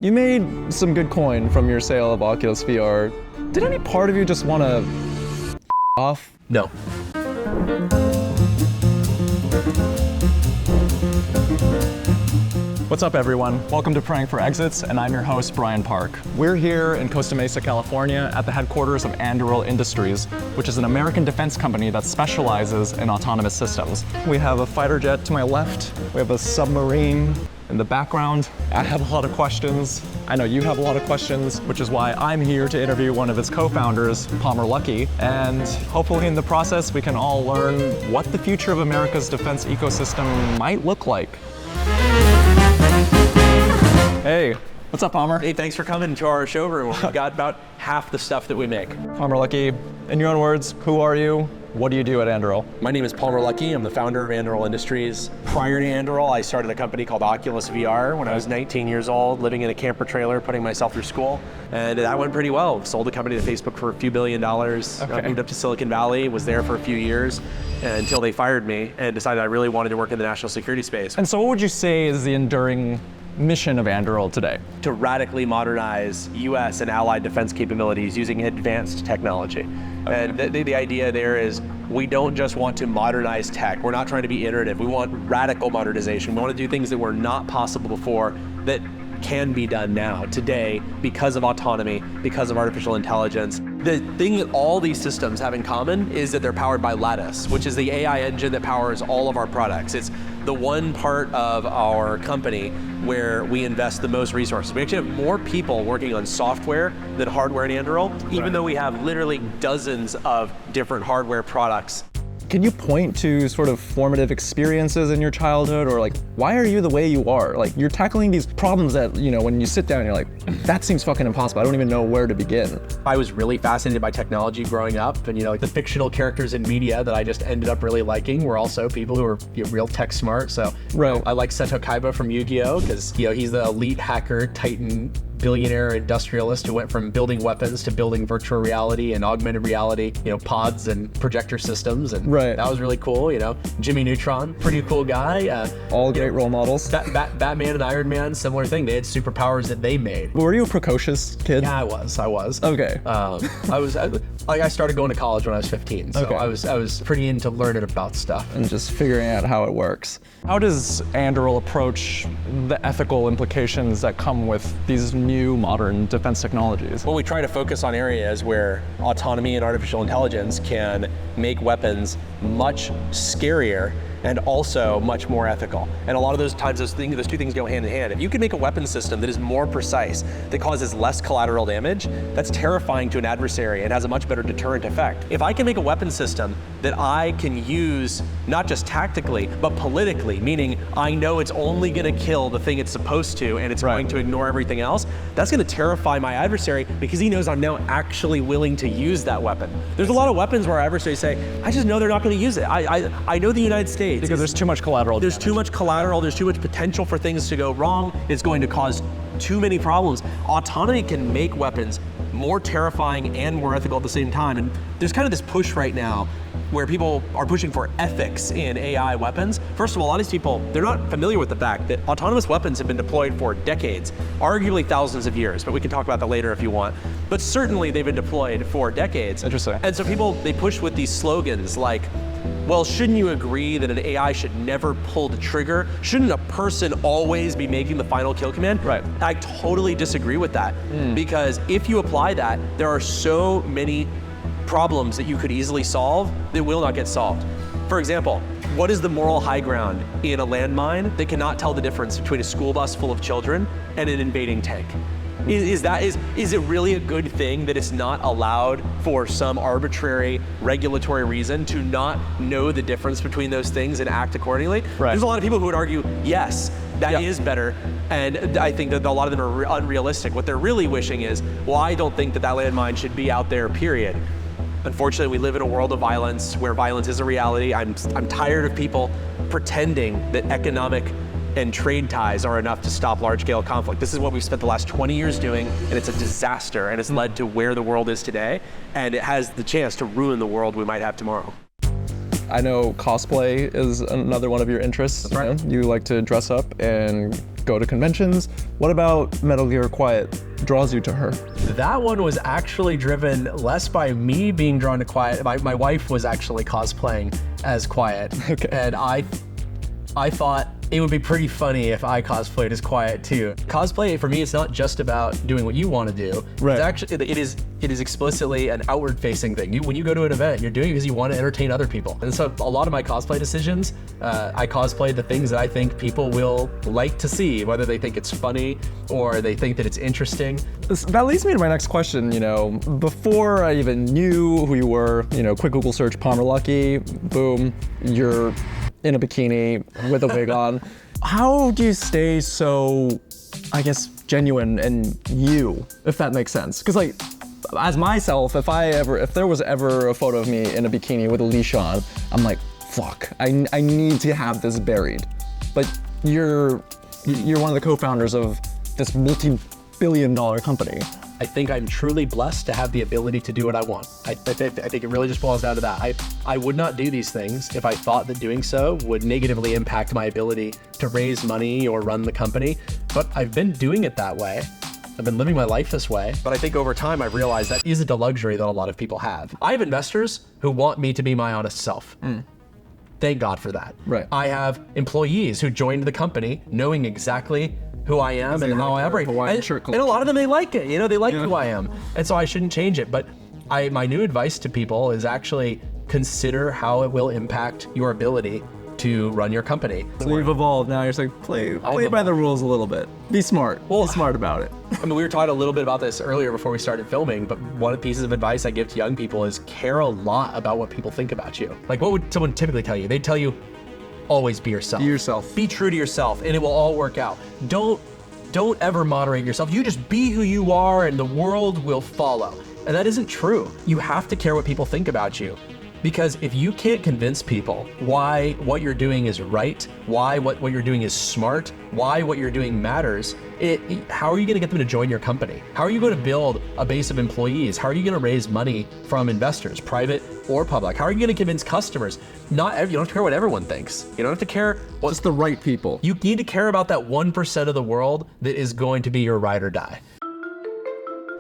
You made some good coin from your sale of Oculus VR. Did any part of you just want to off? No. What's up, everyone? Welcome to Praying for Exits, and I'm your host, Brian Park. We're here in Costa Mesa, California, at the headquarters of Anduril Industries, which is an American defense company that specializes in autonomous systems. We have a fighter jet to my left. We have a submarine in the background. I have a lot of questions. I know you have a lot of questions, which is why I'm here to interview one of its co-founders, Palmer Luckey, and hopefully in the process we can all learn what the future of America's defense ecosystem might look like. Hey, what's up, Palmer? Hey, thanks for coming to our showroom. We've got about half the stuff that we make. Palmer Luckey, in your own words, who are you? What do you do at Anduril? My name is Palmer Luckey. I'm the founder of Anduril Industries. Prior to Anduril, I started a company called Oculus VR when I was 19 years old, living in a camper trailer, putting myself through school. And that went pretty well. Sold the company to Facebook for a few $1 billion. Okay. Moved up to Silicon Valley, was there for a few years until they fired me and decided I really wanted to work in the national security space. And so what would you say is the enduring mission of Anduril today? To radically modernize US and allied defense capabilities using advanced technology. Okay. And the idea there is we don't just want to modernize tech. We're not trying to be iterative. We want radical modernization. We want to do things that were not possible before that can be done now, today, because of autonomy, because of artificial intelligence. The thing that all these systems have in common is that they're powered by Lattice, which is the AI engine that powers all of our products. It's the one part of our company where we invest the most resources. We actually have more people working on software than hardware in Anduril, even though we have literally dozens of different hardware products. Can you point to sort of formative experiences in your childhood, or like, why are you the way you are? Like, you're tackling these problems that, you know, when you sit down, you're like, that seems fucking impossible. I don't even know where to begin. I was really fascinated by technology growing up, and like the fictional characters in media that I just ended up really liking were also people who were real tech smart. So right. I like Seto Kaiba from Yu-Gi-Oh! Because he's the elite hacker, titan, billionaire industrialist who went from building weapons to building virtual reality and augmented reality, pods and projector systems, and right. That was really cool. Jimmy Neutron, pretty cool guy. All great role models. Batman and Iron Man, similar thing. They had superpowers that they made. Were you a precocious kid? Yeah, I was. Okay. I started going to college when I was 15, so okay. I was pretty into learning about stuff and just figuring out how it works. How does Anduril approach the ethical implications that come with these new modern defense technologies? Well, we try to focus on areas where autonomy and artificial intelligence can make weapons much scarier and also much more ethical. And a lot of those times, those two things go hand in hand. If you can make a weapon system that is more precise, that causes less collateral damage, that's terrifying to an adversary and has a much better deterrent effect. If I can make a weapon system that I can use not just tactically, but politically, meaning I know it's only gonna kill the thing it's supposed to and it's going to ignore everything else, that's gonna terrify my adversary because he knows I'm now actually willing to use that weapon. There's a lot of weapons where our adversaries say, I just know they're not gonna use it. I know the United States. Because there's too much collateral. There's too much collateral, there's too much potential for things to go wrong. It's going to cause too many problems. Autonomy can make weapons more terrifying and more ethical at the same time. And there's kind of this push right now where people are pushing for ethics in AI weapons. First of all, a lot of these people, they're not familiar with the fact that autonomous weapons have been deployed for decades, arguably thousands of years, but we can talk about that later if you want. But certainly they've been deployed for decades. Interesting. And so people, they push with these slogans like, well, shouldn't you agree that an AI should never pull the trigger? Shouldn't a person always be making the final kill command? Right. I totally disagree with that because if you apply that, there are so many problems that you could easily solve that will not get solved. For example, what is the moral high ground in a landmine that cannot tell the difference between a school bus full of children and an invading tank? Is it really a good thing that it's not allowed for some arbitrary regulatory reason to not know the difference between those things and act accordingly? Right. There's a lot of people who would argue, yes, that is better. And I think that a lot of them are unrealistic. What they're really wishing is, well, I don't think that landmine should be out there, period. Unfortunately, we live in a world of violence where violence is a reality. I'm tired of people pretending that economic and trade ties are enough to stop large-scale conflict. This is what we've spent the last 20 years doing, and it's a disaster, and it's led to where the world is today, and it has the chance to ruin the world we might have tomorrow. I know cosplay is another one of your interests. That's right. You like to dress up and go to conventions. What about Metal Gear Quiet draws you to her? That one was actually driven less by me being drawn to Quiet. My wife was actually cosplaying as Quiet. Okay. And I thought it would be pretty funny if I cosplayed as Quiet too. Cosplay for me, it's not just about doing what you want to do. Right. It's actually, it is explicitly an outward-facing thing. When you go to an event, you're doing it because you want to entertain other people. And so a lot of my cosplay decisions, I cosplay the things that I think people will like to see, whether they think it's funny or they think that it's interesting. That leads me to my next question. Before I even knew who you were, quick Google search Palmer Luckey, boom, you're in a bikini with a wig on. How do you stay so, I guess, genuine and you, if that makes sense? Because like, as myself, if there was ever a photo of me in a bikini with a leash on, I'm like, fuck, I need to have this buried. But you're one of the co-founders of this multi-billion-dollar company. I think I'm truly blessed to have the ability to do what I want. I think it really just boils down to that. I would not do these things if I thought that doing so would negatively impact my ability to raise money or run the company. But I've been doing it that way. I've been living my life this way. But I think over time I've realized that isn't a luxury that a lot of people have. I have investors who want me to be my honest self. Thank God for that. Right. I have employees who joined the company knowing exactly who I am and how I operate. And a lot of them, they like it. They like who I am. And so I shouldn't change it. But my new advice to people is actually consider how it will impact your ability to run your company. So you've evolved now. You're just like, play by the rules a little bit. Be smart. Be smart about it. I mean, we were talking a little bit about this earlier before we started filming, but one of the pieces of advice I give to young people is care a lot about what people think about you. Like, what would someone typically tell you? They'd tell you, always be yourself. Be yourself. Be true to yourself, and it will all work out. Don't ever moderate yourself. You just be who you are, and the world will follow. And that isn't true. You have to care what people think about you. Because if you can't convince people why what you're doing is right, why what you're doing is smart, why what you're doing matters, how are you going to get them to join your company? How are you going to build a base of employees? How are you going to raise money from investors, private or public? How are you going to convince customers? You don't have to care what everyone thinks. You don't have to care what... Just the right people. You need to care about that 1% of the world that is going to be your ride or die.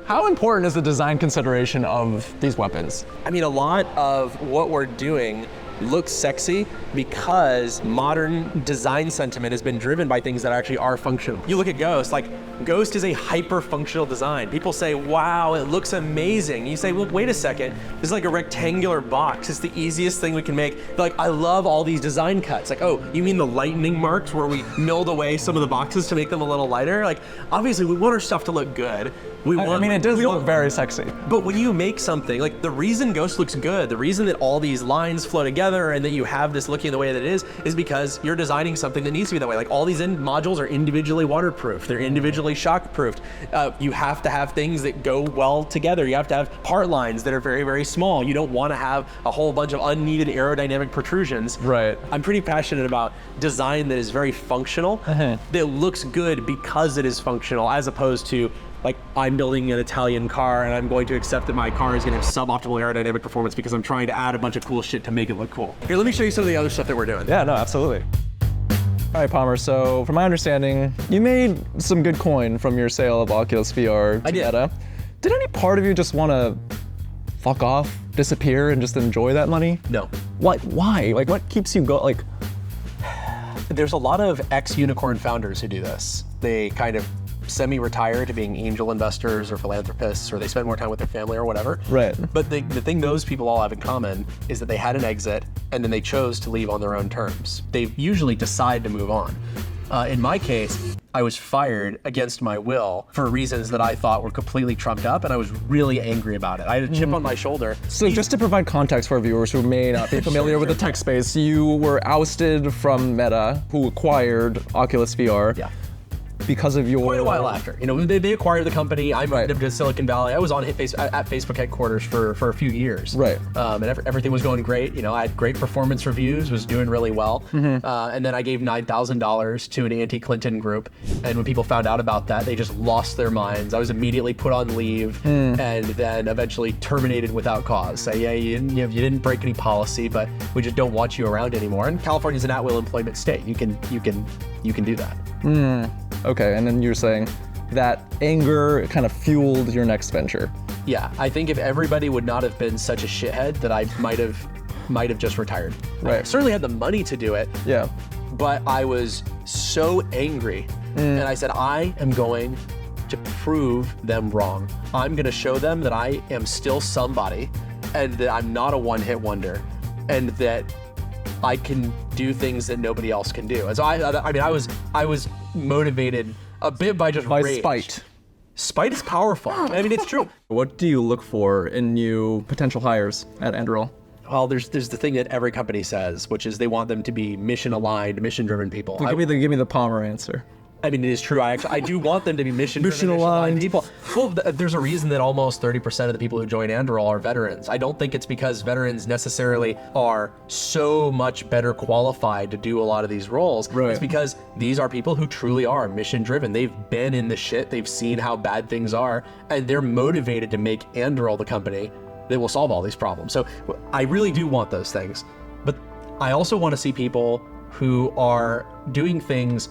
How important is the design consideration of these weapons? I mean, a lot of what we're doing looks sexy because modern design sentiment has been driven by things that actually are functional. You look at Ghost, like Ghost is a hyper-functional design. People say, wow, it looks amazing. You say, well, wait a second, this is like a rectangular box. It's the easiest thing we can make. They're like, I love all these design cuts. Like, oh, you mean the lightning marks where we milled away some of the boxes to make them a little lighter? Like, obviously we want our stuff to look good. It does look very sexy. But when you make something, like the reason Ghost looks good, the reason that all these lines flow together and that you have this looking the way that it is because you're designing something that needs to be that way. Like all these modules are individually waterproof. They're individually shock-proofed. You have to have things that go well together. You have to have part lines that are very, very small. You don't want to have a whole bunch of unneeded aerodynamic protrusions. Right. I'm pretty passionate about design that is very functional, that looks good because it is functional, as opposed to like I'm building an Italian car and I'm going to accept that my car is going to have suboptimal aerodynamic performance because I'm trying to add a bunch of cool shit to make it look cool. Here, let me show you some of the other stuff that we're doing. Yeah, no, absolutely. All right, Palmer, so from my understanding, you made some good coin from your sale of Oculus VR to Meta. Did any part of you just want to fuck off, disappear, and just enjoy that money? No. What? Why? Like, what keeps you going? Like, there's a lot of ex-unicorn founders who do this. They kind of semi-retire to being angel investors or philanthropists, or they spend more time with their family or whatever. Right. But the thing those people all have in common is that they had an exit and then they chose to leave on their own terms. They usually decide to move on. In my case, I was fired against my will for reasons that I thought were completely trumped up, and I was really angry about it. I had a chip on my shoulder. So just to provide context for our viewers who may not be familiar with the tech space, you were ousted from Meta, who acquired Oculus VR. Yeah. Because of your... Quite a while after. They acquired the company. I moved to Silicon Valley. I was on at Facebook headquarters for a few years. Right. And everything was going great. I had great performance reviews, was doing really well. And then I gave $9,000 to an anti-Clinton group. And when people found out about that, they just lost their minds. I was immediately put on leave and then eventually terminated without cause. Say, yeah, you didn't break any policy, but we just don't want you around anymore. And California's an at-will employment state. You can do that. Okay, and then you're saying that anger kind of fueled your next venture. Yeah, I think if everybody would not have been such a shithead, that I might have just retired. Right. I certainly had the money to do it. Yeah. But I was so angry, and I said, I am going to prove them wrong. I'm going to show them that I am still somebody, and that I'm not a one-hit wonder, and that I can do things that nobody else can do. And so I was motivated a bit by just By rage. spite. Spite is powerful. I mean, it's true. What do you look for in new potential hires at Anduril? Well, there's the thing that every company says, which is they want them to be mission-aligned, mission-driven people. Give me the Palmer answer. I mean, it is true. I do want them to be mission-aligned people. Well, there's a reason that almost 30% of the people who join Anduril are veterans. I don't think it's because veterans necessarily are so much better qualified to do a lot of these roles. Right. It's because these are people who truly are mission-driven. They've been in the shit. They've seen how bad things are, and they're motivated to make Anduril the company that will solve all these problems. So I really do want those things. But I also want to see people who are doing things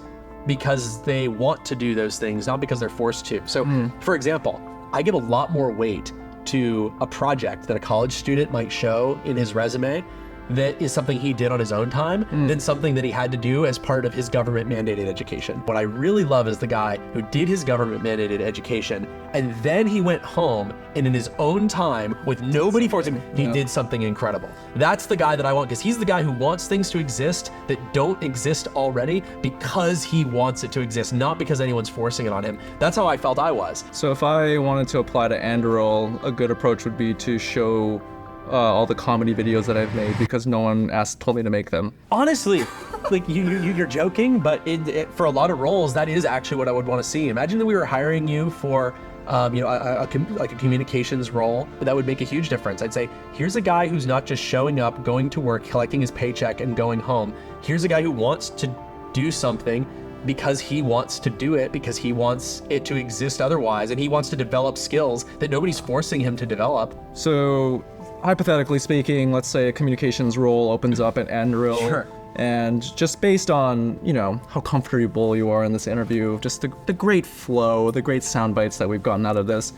because they want to do those things, not because they're forced to. So, for example, I give a lot more weight to a project that a college student might show in his resume that is something he did on his own time than something that he had to do as part of his government mandated education. What I really love is the guy who did his government mandated education and then he went home and in his own time with nobody forcing him, he did something incredible. That's the guy that I want, because he's the guy who wants things to exist that don't exist already because he wants it to exist, not because anyone's forcing it on him. That's how I felt I was. So if I wanted to apply to Anduril, a good approach would be to show all the comedy videos that I've made because no one told me to make them. Honestly, like you're joking, but for a lot of roles, that is actually what I would want to see. Imagine that we were hiring you for, like a communications role. That would make a huge difference. I'd say, here's a guy who's not just showing up, going to work, collecting his paycheck, and going home. Here's a guy who wants to do something because he wants to do it, because he wants it to exist otherwise, and he wants to develop skills that nobody's forcing him to develop. So, hypothetically speaking, let's say a communications role opens up at Anduril. Sure. And just based on, how comfortable you are in this interview, just the great flow, the great sound bites that we've gotten out of this,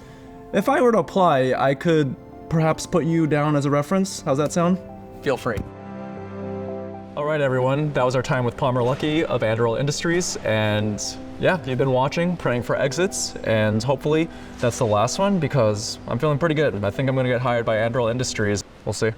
if I were to apply, I could perhaps put you down as a reference. How's that sound? Feel free. All right, everyone. That was our time with Palmer Luckey of Anduril Industries. And yeah, you've been watching Praying for Exits. And hopefully that's the last one because I'm feeling pretty good. I think I'm going to get hired by Anduril Industries. We'll see.